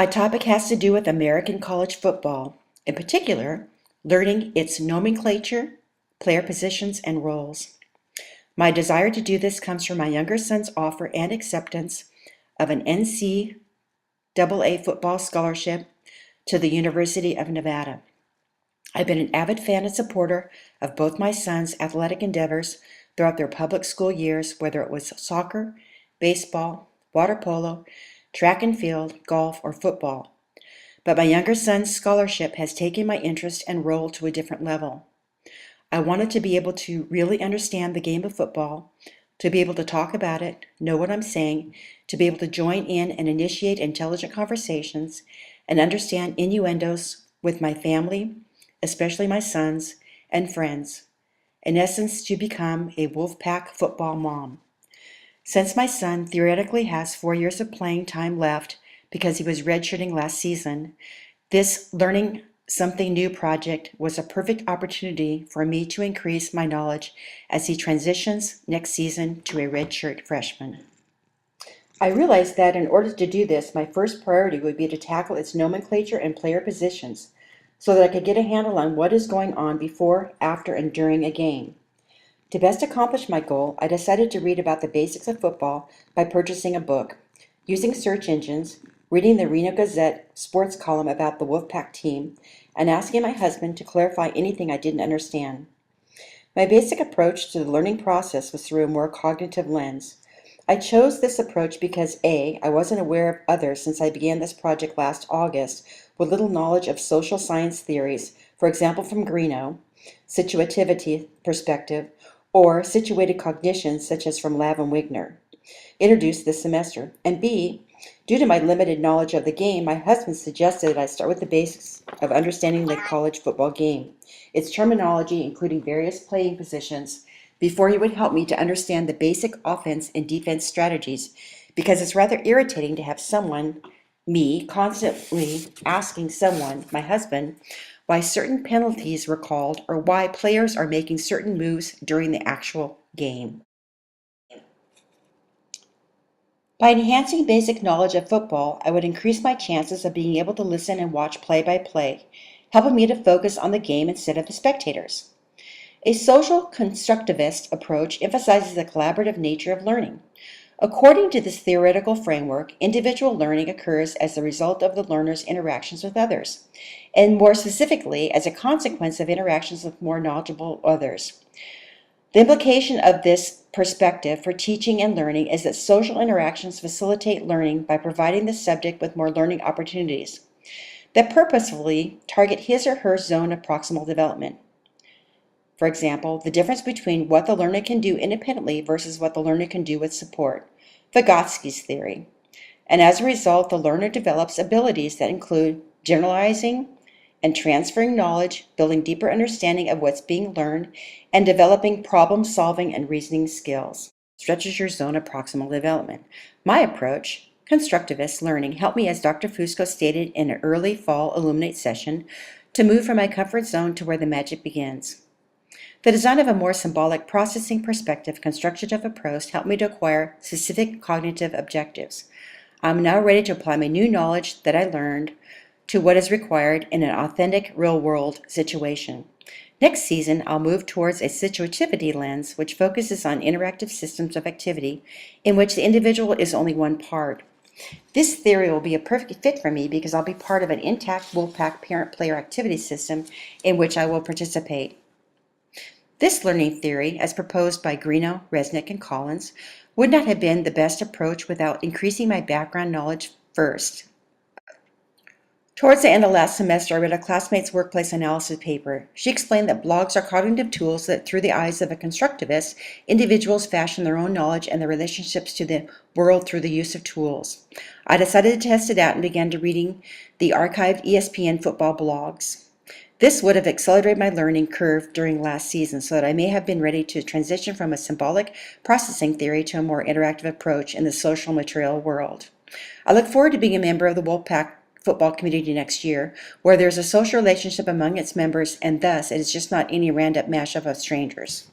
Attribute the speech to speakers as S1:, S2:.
S1: My topic has to do with American college football, in particular, learning its nomenclature, player positions, and roles. My desire to do this comes from my younger son's offer and acceptance of an NCAA football scholarship to the University of Nevada. I've been an avid fan and supporter of both my sons' athletic endeavors throughout their public school years, whether it was soccer, baseball, water polo, track and field, golf, or football. But my younger son's scholarship has taken my interest and role to a different level. I wanted to be able to really understand the game of football, to be able to talk about it, know what I'm saying, to be able to join in and initiate intelligent conversations, and understand innuendos with my family, especially my sons and friends. In essence, to become a Wolfpack football mom. Since my son theoretically has 4 years of playing time left because he was redshirting last season, this learning something new project was a perfect opportunity for me to increase my knowledge as he transitions next season to a redshirt freshman. I realized that in order to do this, my first priority would be to tackle its nomenclature and player positions so that I could get a handle on what is going on before, after, and during a game. To best accomplish my goal, I decided to read about the basics of football by purchasing a book, using search engines, reading the Reno Gazette sports column about the Wolfpack team, and asking my husband to clarify anything I didn't understand. My basic approach to the learning process was through a more cognitive lens. I chose this approach because A, I wasn't aware of others since I began this project last August with little knowledge of social science theories, for example from Greeno, situativity perspective, or situated cognition such as from Lav and Wigner, introduced this semester. And B, due to my limited knowledge of the game, my husband suggested that I start with the basics of understanding the college football game, its terminology including various playing positions, before he would help me to understand the basic offense and defense strategies, because it's rather irritating to have someone, me, constantly asking someone, my husband, why certain penalties were called or why players are making certain moves during the actual game. By enhancing basic knowledge of football, I would increase my chances of being able to listen and watch play-by-play, helping me to focus on the game instead of the spectators. A social constructivist approach emphasizes the collaborative nature of learning. According to this theoretical framework, individual learning occurs as the result of the learner's interactions with others, and more specifically, as a consequence of interactions with more knowledgeable others. The implication of this perspective for teaching and learning is that social interactions facilitate learning by providing the subject with more learning opportunities that purposefully target his or her zone of proximal development. For example, the difference between what the learner can do independently versus what the learner can do with support, Vygotsky's theory. And as a result, the learner develops abilities that include generalizing and transferring knowledge, building deeper understanding of what's being learned, and developing problem-solving and reasoning skills. Stretches your zone of proximal development. My approach, constructivist learning, helped me, as Dr. Fusco stated in an early fall Illuminate session, to move from my comfort zone to where the magic begins. The design of a more symbolic processing perspective constructive approach helped me to acquire specific cognitive objectives. I'm now ready to apply my new knowledge that I learned to what is required in an authentic real-world situation. Next season, I'll move towards a situativity lens, which focuses on interactive systems of activity in which the individual is only one part. This theory will be a perfect fit for me because I'll be part of an intact Wolfpack parent-player activity system in which I will participate. This learning theory, as proposed by Greeno, Resnick, and Collins, would not have been the best approach without increasing my background knowledge first. Towards the end of last semester, I read a classmate's workplace analysis paper. She explained that blogs are cognitive tools that, through the eyes of a constructivist, individuals fashion their own knowledge and their relationships to the world through the use of tools. I decided to test it out and began reading the archived ESPN football blogs. This would have accelerated my learning curve during last season so that I may have been ready to transition from a symbolic processing theory to a more interactive approach in the social material world. I look forward to being a member of the Wolfpack football community next year, where there's a social relationship among its members and thus it is just not any random mashup of strangers.